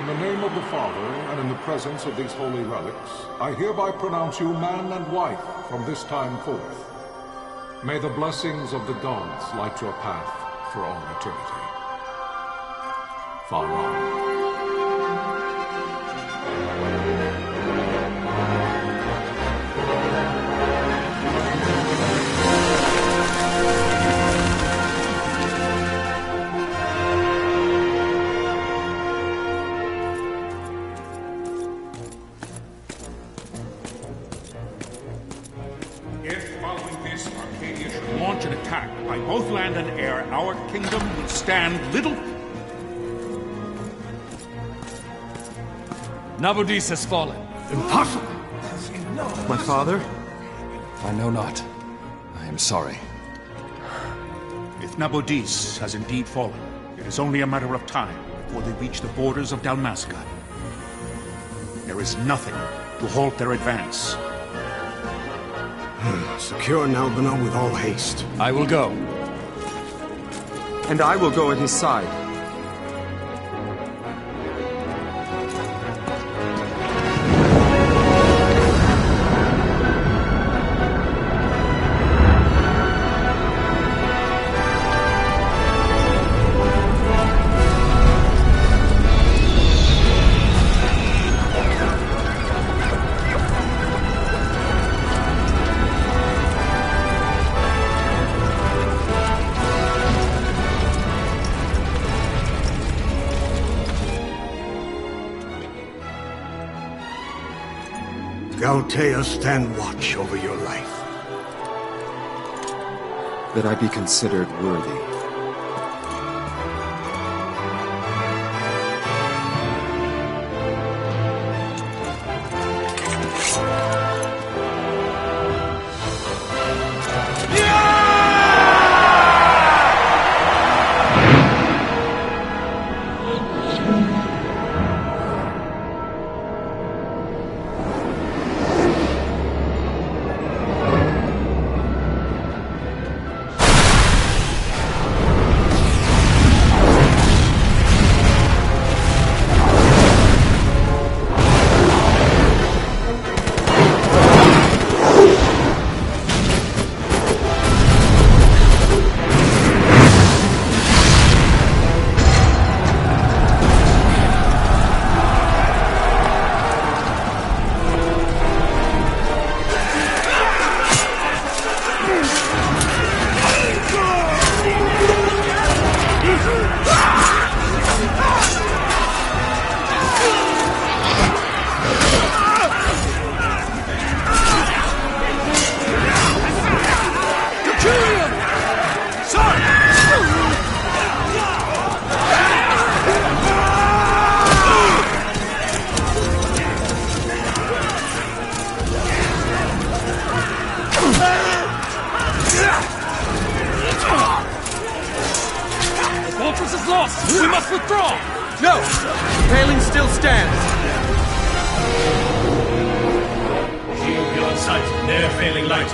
In the name of the Father, and in the presence of these holy relics, I hereby pronounce you man and wife from this time forth. May the blessings of the gods light your path for all eternity. Far on. By both land and air, our kingdom will stand little... Nabudis has fallen. Impossible! My father? I know not. I am sorry. If Nabudis has indeed fallen, it is only a matter of time before they reach the borders of Dalmasca. There is nothing to halt their advance. Secure Nalbina with all haste. I will go. And I will go at his side. Galtea, stand watch over your life. That I be considered worthy. We must withdraw! No! The paling still stands! Shield beyond sight, ne'er failing light.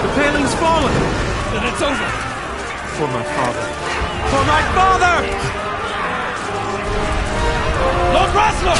The paling's fallen! Then it's over! For my father. For my father! Lord Rasler!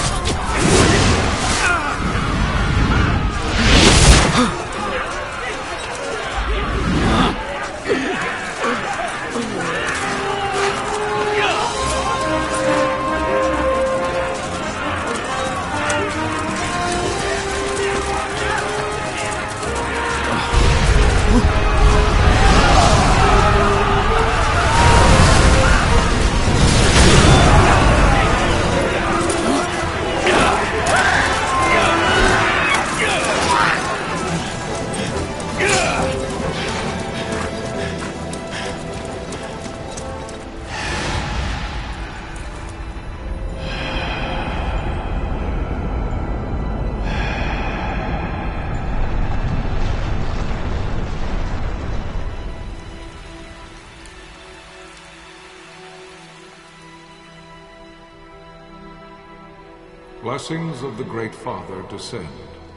blessings of the Great Father descend,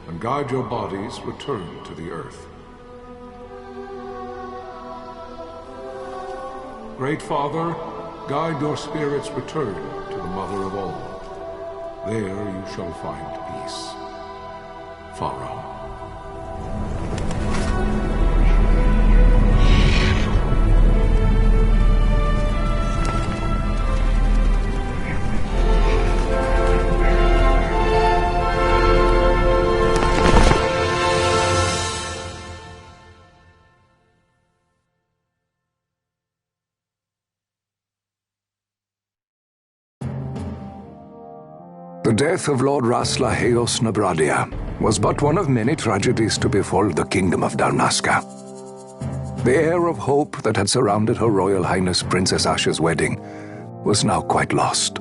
and guide your bodies return to the earth. Great Father, guide your spirits return to the Mother of all. There you shall find peace. Pharaoh. The death of Lord Rasla Heos Nabradia was but one of many tragedies to befall the kingdom of Dalmasca. The air of hope that had surrounded Her Royal Highness Princess Asha's wedding was now quite lost.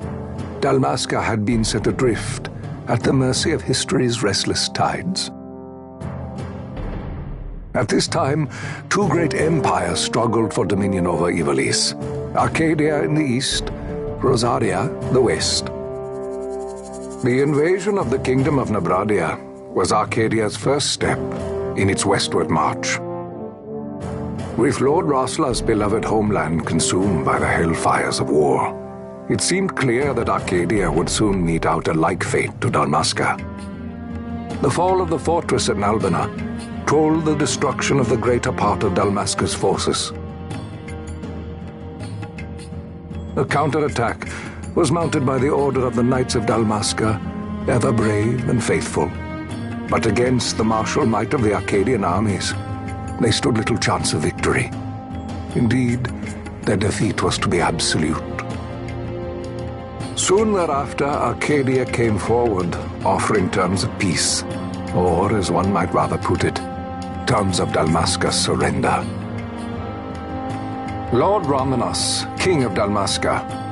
Dalmasca had been set adrift at the mercy of history's restless tides. At this time, two great empires struggled for dominion over Ivalice: Arcadia in the east, Rosaria the west. The invasion of the Kingdom of Nabradia was Arcadia's first step in its westward march. With Lord Rasla's beloved homeland consumed by the hellfires of war, it seemed clear that Arcadia would soon mete out a like fate to Dalmasca. The fall of the fortress at Nalbina told the destruction of the greater part of Dalmasca's forces. A counterattack was mounted by the order of the Knights of Dalmasca, ever brave and faithful. But against the martial might of the Arcadian armies, they stood little chance of victory. Indeed, their defeat was to be absolute. Soon thereafter, Arcadia came forward, offering terms of peace, or, as one might rather put it, terms of Dalmasca's surrender. Lord Ramenos, King of Dalmasca,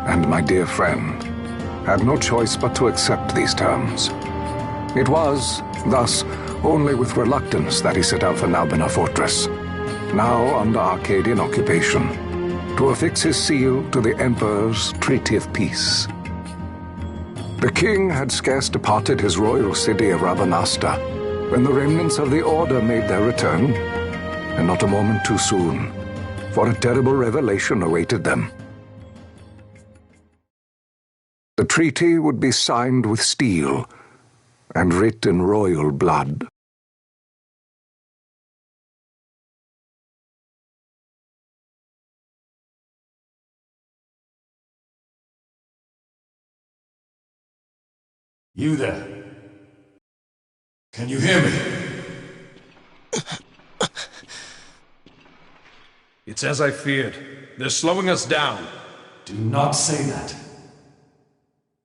and my dear friend, had no choice but to accept these terms. It was, thus, only with reluctance that he set out for Nalbina Fortress, now under Arcadian occupation, to affix his seal to the Emperor's Treaty of Peace. The king had scarce departed his royal city of Rabanasta when the remnants of the Order made their return, and not a moment too soon, for a terrible revelation awaited them. The treaty would be signed with steel and writ in royal blood. You there? Can you hear me? It's as I feared. They're slowing us down. Do not say that.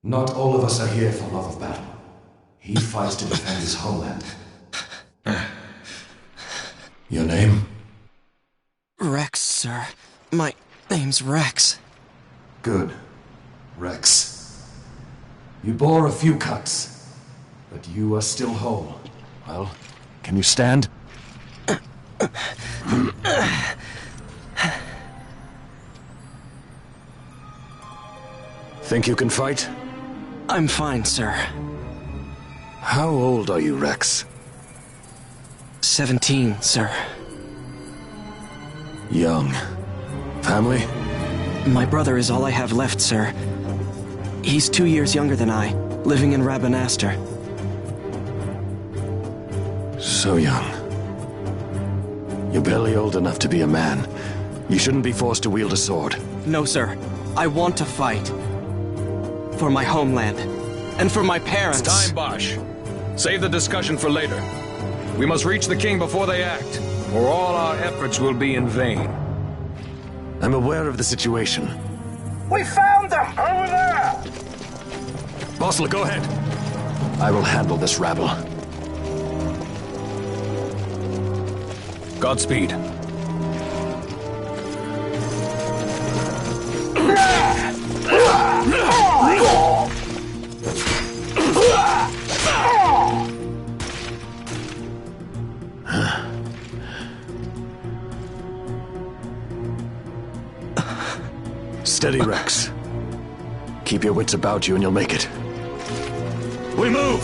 Not all of us are here for love of battle. He fights to defend his homeland. Your name? Rex, sir. My name's Rex. Good. Rex. You bore a few cuts, but you are still whole. Well, can you stand? Think you can fight? I'm fine, sir. How old are you, Rex? 17, sir. Young. Family? My brother is all I have left, sir. He's 2 years younger than I, living in Rabanastre. So young. You're barely old enough to be a man. You shouldn't be forced to wield a sword. No, sir. I want to fight. For my homeland. And for my parents. It's time, Bosch. Save the discussion for later. We must reach the king before they act, or all our efforts will be in vain. I'm aware of the situation. We found them! Over there! Bossler, go ahead. I will handle this rabble. Godspeed. Steady, Rex. Keep your wits about you and you'll make it. We move!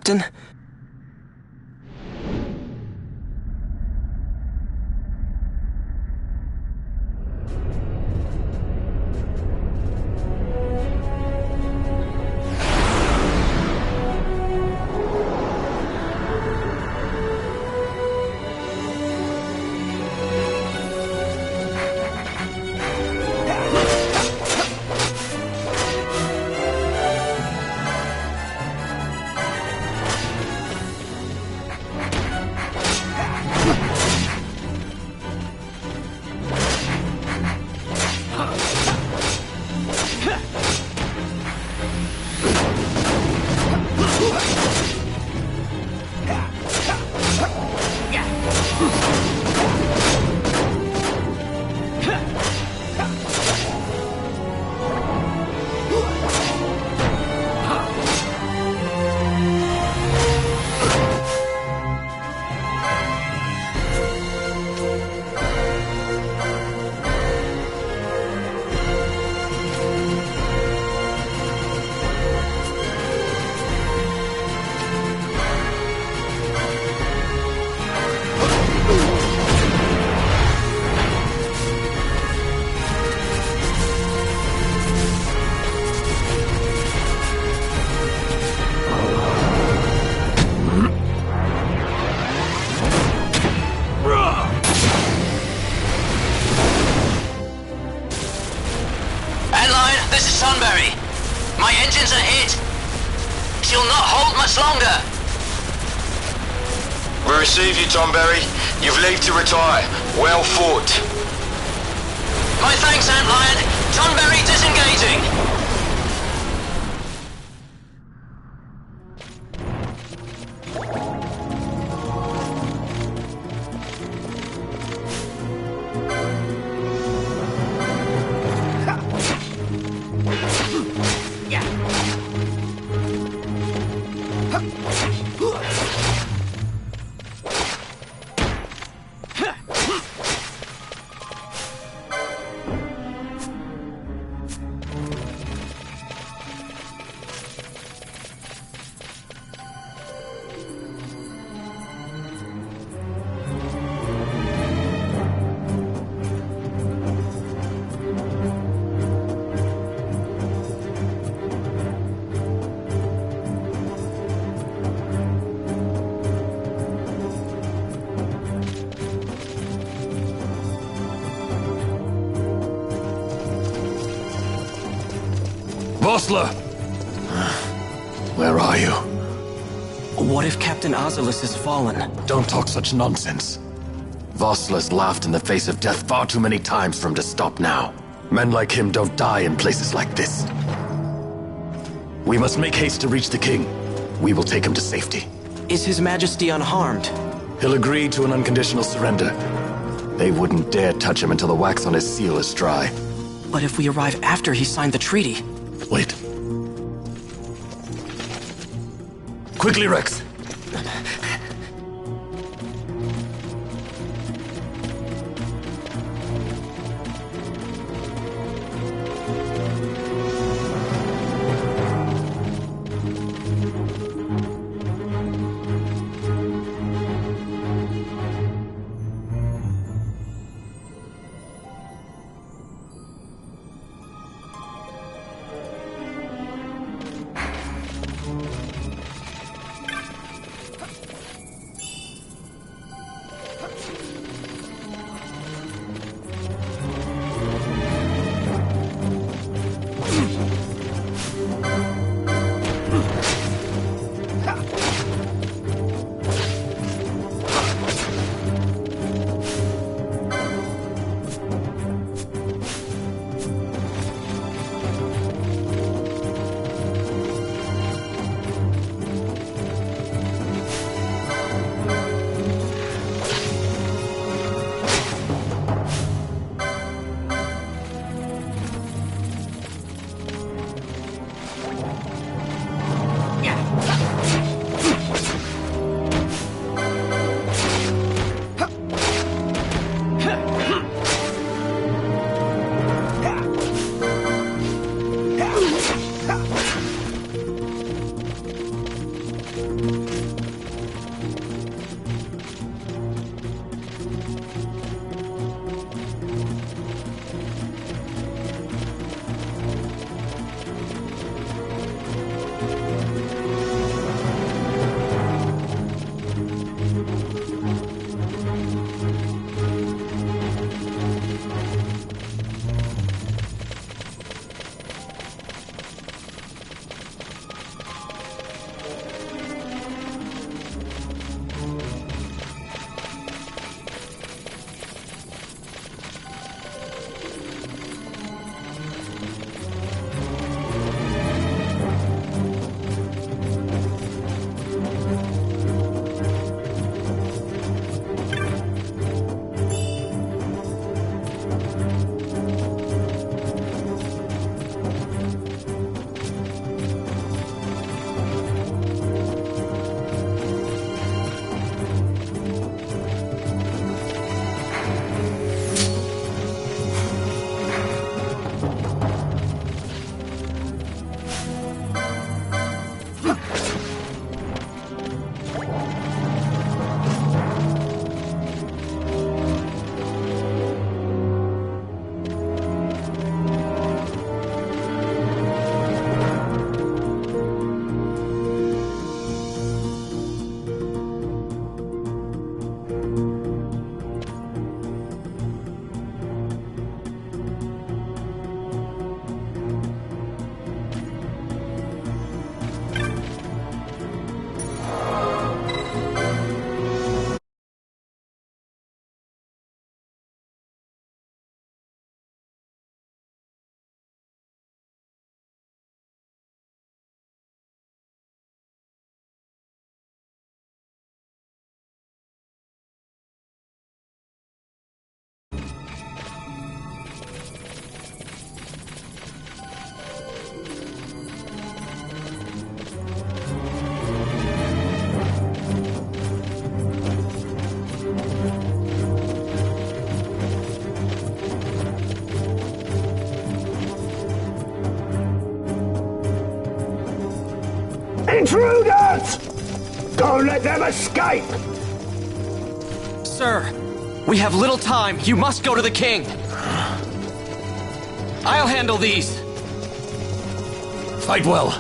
Captain? My engines are hit. She'll not hold much longer. We receive you, Tomberry. You've leave to retire. Well fought. My thanks, Antlion. Tonberry disengaging. Vossler! Where are you? What if Captain Oculus has fallen? Don't talk such nonsense. Vossler's laughed in the face of death far too many times for him to stop now. Men like him don't die in places like this. We must make haste to reach the king. We will take him to safety. Is His Majesty unharmed? He'll agree to an unconditional surrender. They wouldn't dare touch him until the wax on his seal is dry. But if we arrive after he signed the treaty... Wait. Quickly, Rex! Intruders! Don't let them escape! Sir, we have little time. You must go to the king. I'll handle these. Fight well.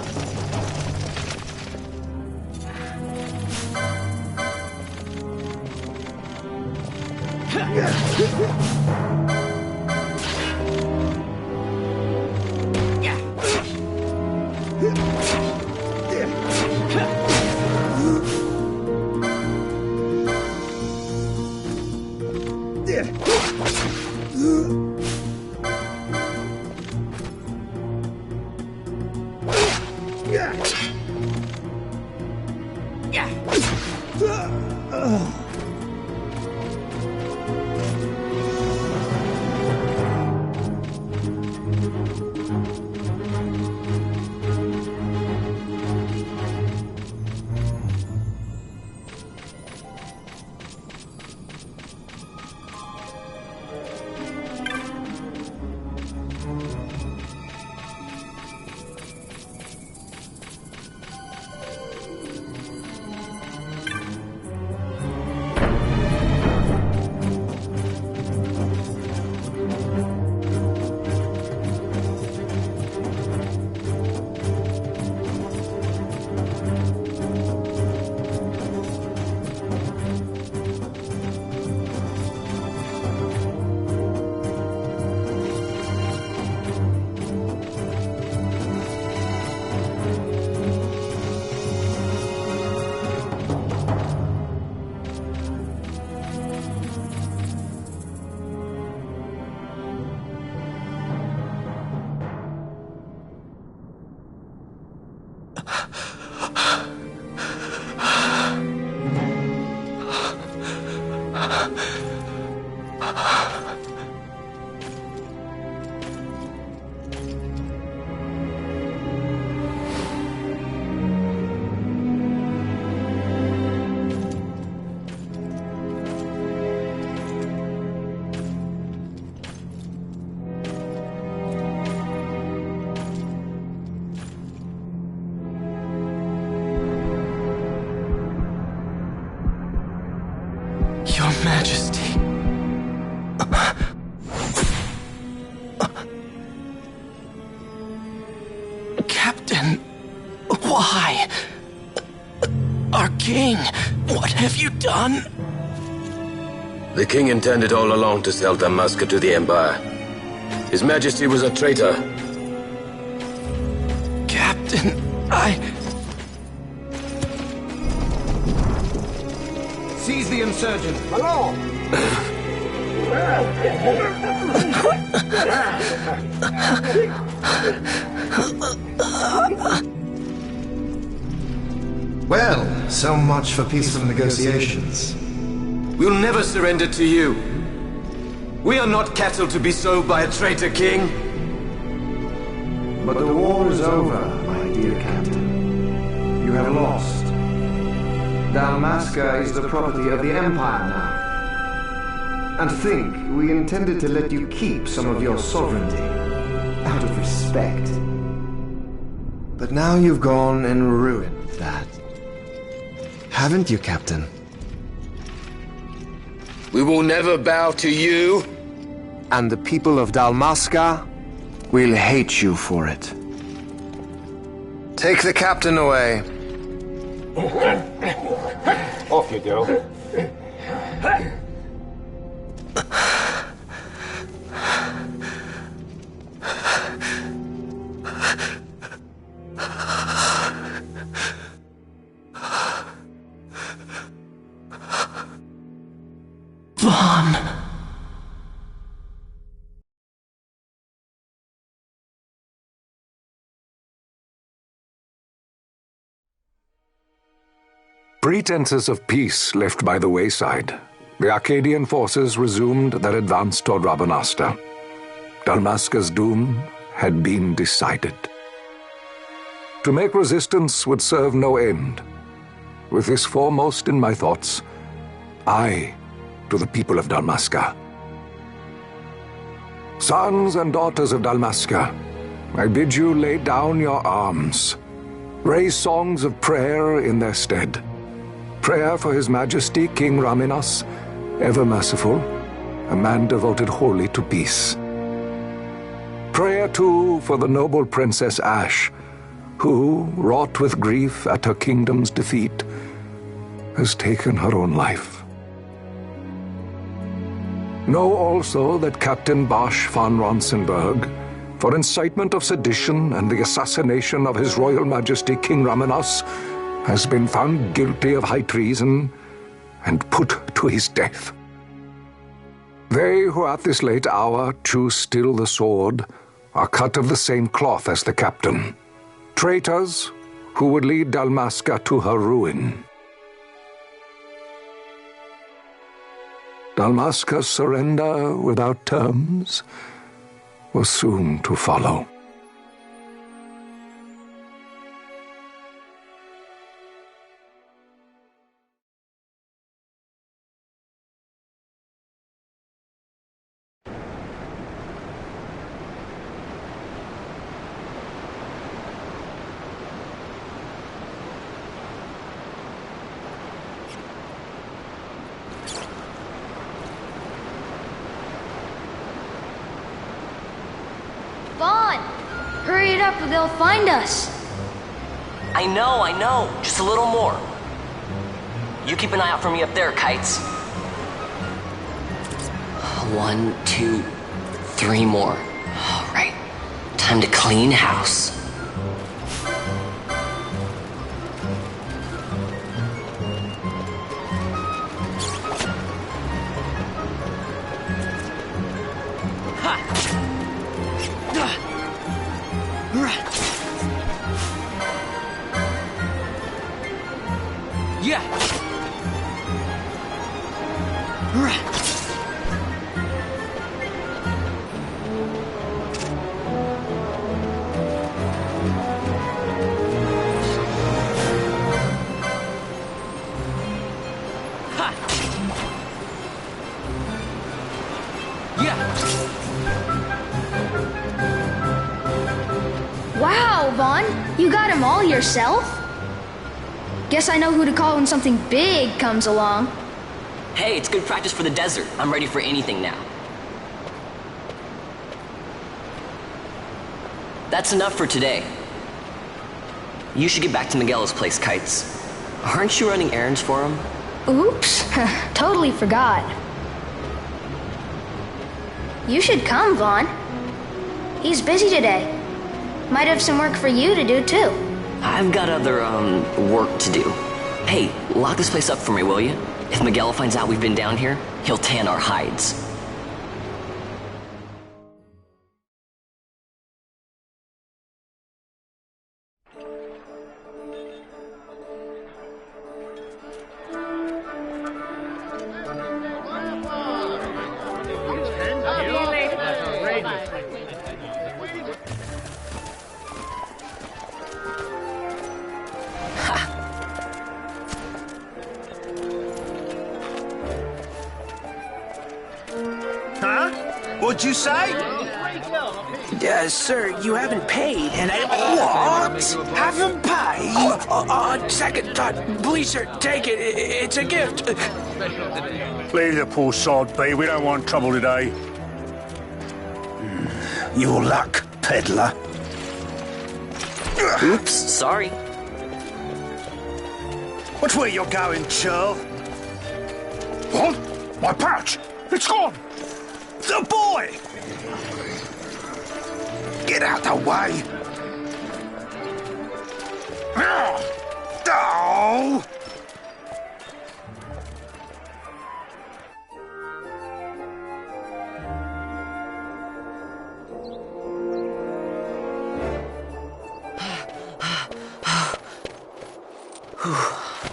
Your Majesty. Captain, why? Our king, what have you done? The king intended all along to sell Dalmasca to the Empire. His Majesty was a traitor. Captain, Seize the insurgent. Malone! Well, so much for peaceful negotiations. We'll never surrender to you. We are not cattle to be sold by a traitor king. But the war is over, my dear Captain. You have lost. Dalmasca is the property of the Empire now. And think, we intended to let you keep some of your sovereignty, out of respect. But now you've gone and ruined that. Haven't you, Captain? We will never bow to you. And the people of Dalmasca will hate you for it. Take the captain away. Off you go. Vaughn. Pretenses of peace left by the wayside, the Arcadian forces resumed their advance toward Rabanasta. Dalmasca's doom had been decided. To make resistance would serve no end. With this foremost in my thoughts, I to the people of Dalmasca. Sons and daughters of Dalmasca, I bid you lay down your arms. Raise songs of prayer in their stead. Prayer for His Majesty King Raminas, ever merciful, a man devoted wholly to peace. Prayer, too, for the noble Princess Ash, who, wrought with grief at her kingdom's defeat, has taken her own life. Know also that Captain Bosch von Ronsenberg, for incitement of sedition and the assassination of His Royal Majesty King Ramenos, has been found guilty of high treason and put to his death. They who at this late hour choose still the sword are cut of the same cloth as the captain, traitors who would lead Dalmasca to her ruin. Dalmasca's surrender without terms was soon to follow. Hurry it up or they'll find us. I know. Just a little more. You keep an eye out for me up there, Kites. 1, 2, 3 more. All right. Time to clean house. Wow, Vaughn, you got him all yourself? Guess I know who to call when something big comes along. Hey, it's good practice for the desert. I'm ready for anything now. That's enough for today. You should get back to Miguel's place, Kites. Aren't you running errands for him? Oops, totally forgot. You should come, Vaughn. He's busy today. Might have some work for you to do, too. I've got other, work to do. Hey, lock this place up for me, will you? If Miguel finds out we've been down here, he'll tan our hides. What'd you say? Sir, you haven't paid, and I... What? Haven't paid? On second thought, please, sir, take it. It's a gift. Leave the poor sod be. We don't want trouble today. Your luck, peddler. Oops, sorry. Watch where you're going, churl. What? My pouch! It's gone! The boy! Get out the way! Oh!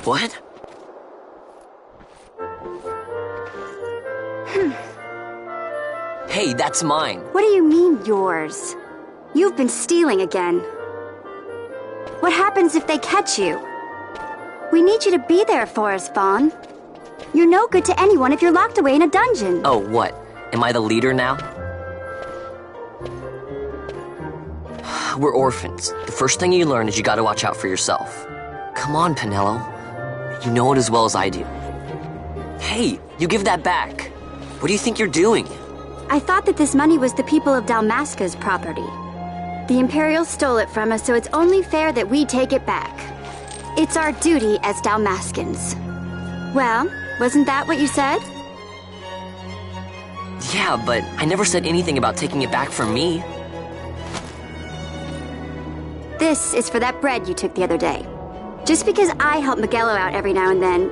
What? Hey, that's mine. What do you mean, yours? You've been stealing again. What happens if they catch you? We need you to be there for us, Vaughn. You're no good to anyone if you're locked away in a dungeon. Oh, what? Am I the leader now? We're orphans. The first thing you learn is you gotta watch out for yourself. Come on, Pinello. You know it as well as I do. Hey, you give that back. What do you think you're doing? I thought that this money was the people of Dalmasca's property. The Imperials stole it from us, so it's only fair that we take it back. It's our duty as Dalmascans. Well, wasn't that what you said? Yeah, but I never said anything about taking it back from me. This is for that bread you took the other day. Just because I help Miguelo out every now and then,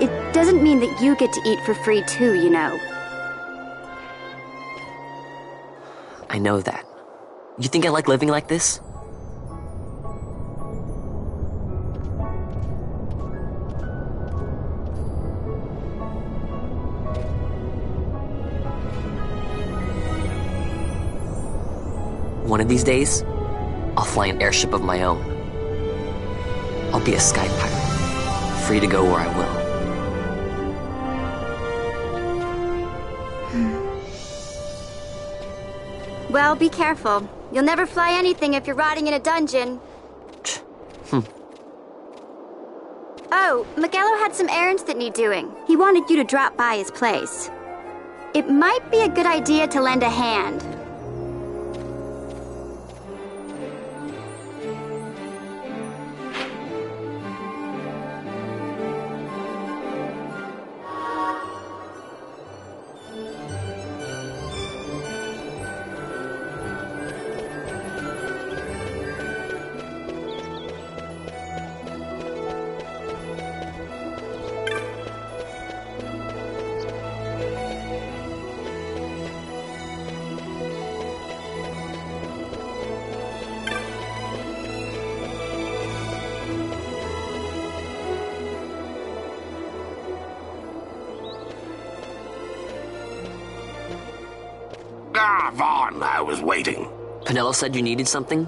it doesn't mean that you get to eat for free too, you know. I know that. You think I like living like this? One of these days, I'll fly an airship of my own. I'll be a sky pirate, free to go where I will. Well, be careful. You'll never fly anything if you're rotting in a dungeon. Oh, Miguelo had some errands that need doing. He wanted you to drop by his place. It might be a good idea to lend a hand. Ah, Vaughn, I was waiting. Penelo said you needed something?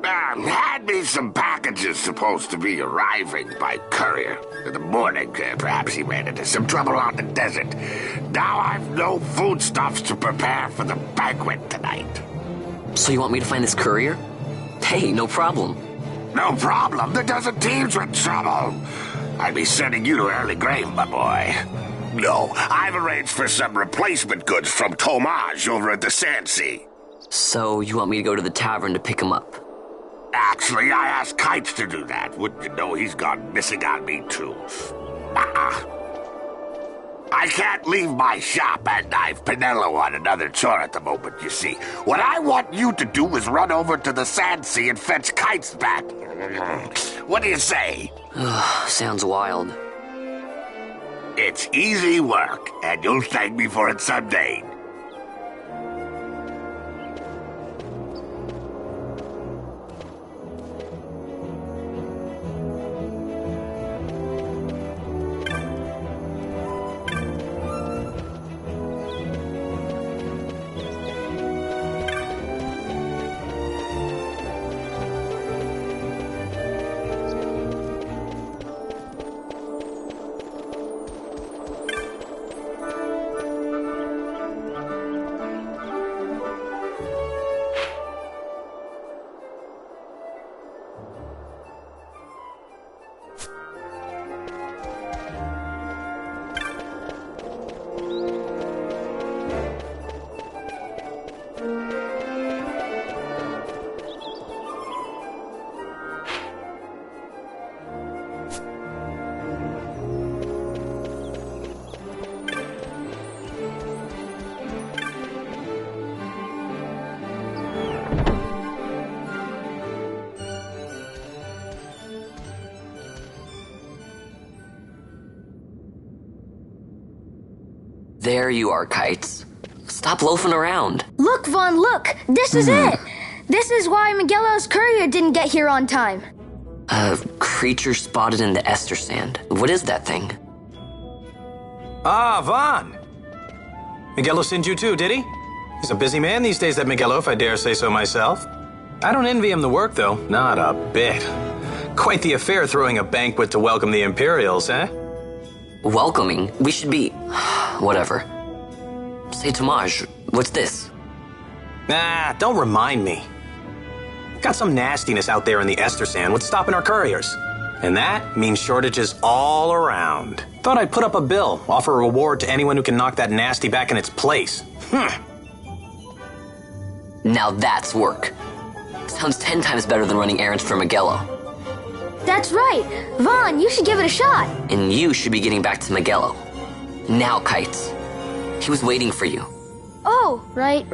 Had me some packages supposed to be arriving by courier. In the morning, perhaps he ran into some trouble on the desert. Now I've no foodstuffs to prepare for the banquet tonight. So you want me to find this courier? Hey, no problem. No problem. The desert teems with trouble. I'd be sending you to early grave, my boy. No, I've arranged for some replacement goods from Tomage over at the Sandsea. So you want me to go to the tavern to pick him up? Actually, I asked Kites to do that. Wouldn't you know he's gone missing on me, too. I can't leave my shop, and I've Penelo on another chore at the moment, you see. What I want you to do is run over to the Sandsea and fetch Kites back. What do you say? Sounds wild. It's easy work, and you'll thank me for it someday. There you are, Kites. Stop loafing around. Look, Vaughn, look! This is it! This is why Miguelo's courier didn't get here on time. A creature spotted in the Ester Sand. What is that thing? Ah, Vaughn! Miguelo sent you too, did he? He's a busy man these days, that Miguelo, if I dare say so myself. I don't envy him the work, though. Not a bit. Quite the affair throwing a banquet to welcome the Imperials, eh? Welcoming? We should be... whatever. Say, Tomage, what's this? Nah, don't remind me. Got some nastiness out there in the Ester Sand. What's stopping our couriers? And that means shortages all around. Thought I'd put up a bill, offer a reward to anyone who can knock that nasty back in its place. Now that's work. Sounds 10 times better than running errands for Miguelo. That's right. Vaughn, you should give it a shot. And you should be getting back to Miguelo. Now, Kites. He was waiting for you. Oh, right.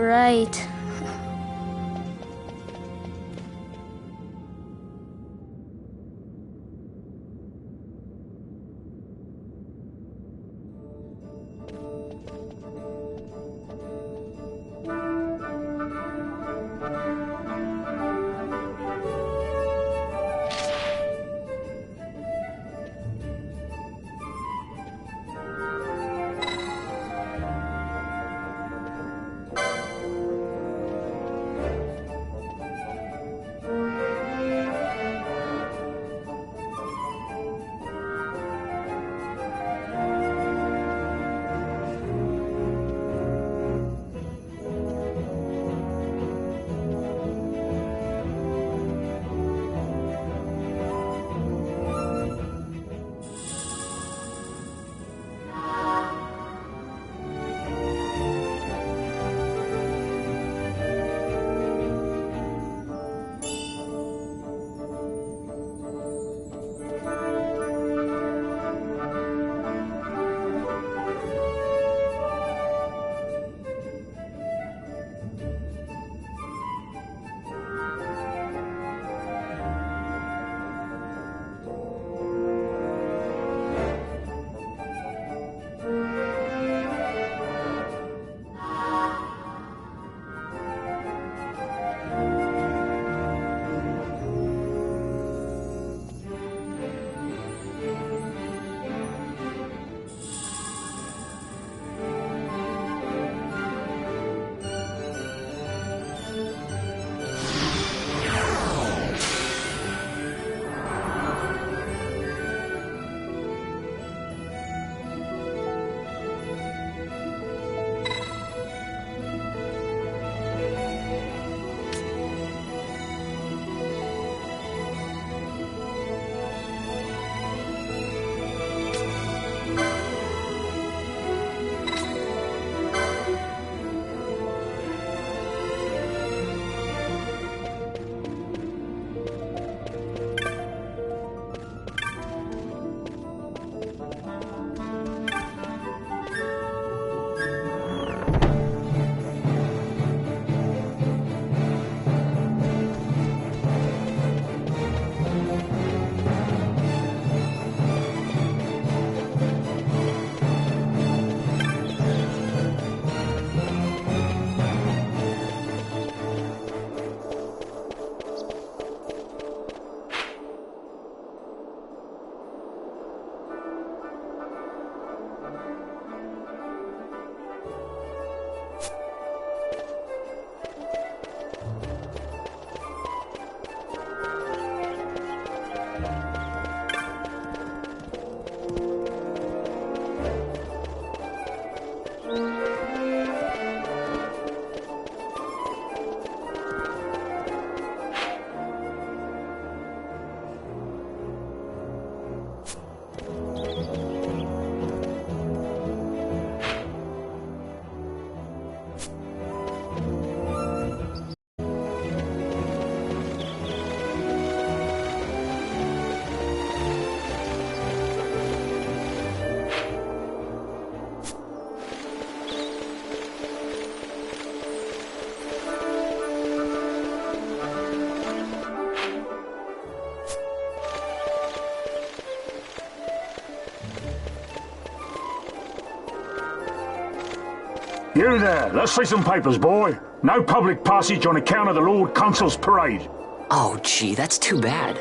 You there, let's see some papers, boy. No public passage on account of the Lord Consul's parade. Oh, gee, that's too bad.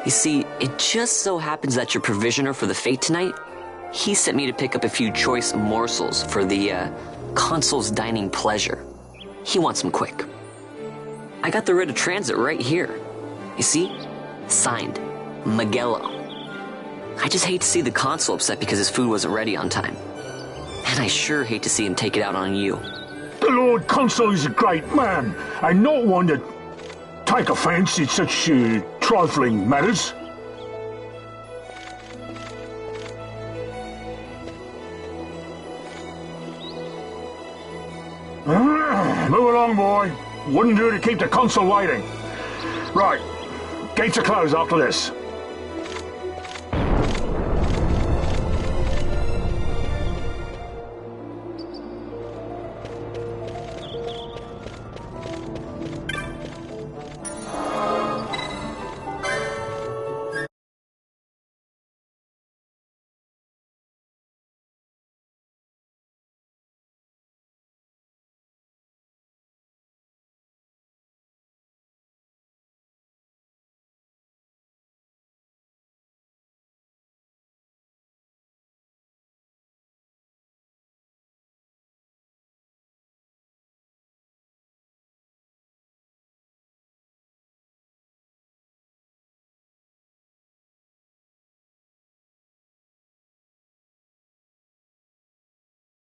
You see, it just so happens that your provisioner for the fete tonight, he sent me to pick up a few choice morsels for the, Consul's dining pleasure. He wants them quick. I got the writ of transit right here. You see? Signed, Magello. I just hate to see the Consul upset because his food wasn't ready on time. And I sure hate to see him take it out on you. The Lord Consul is a great man, and not one to take offence in such trifling matters. Move along, boy. Wouldn't do to keep the Consul waiting. Right, gates are closed after this.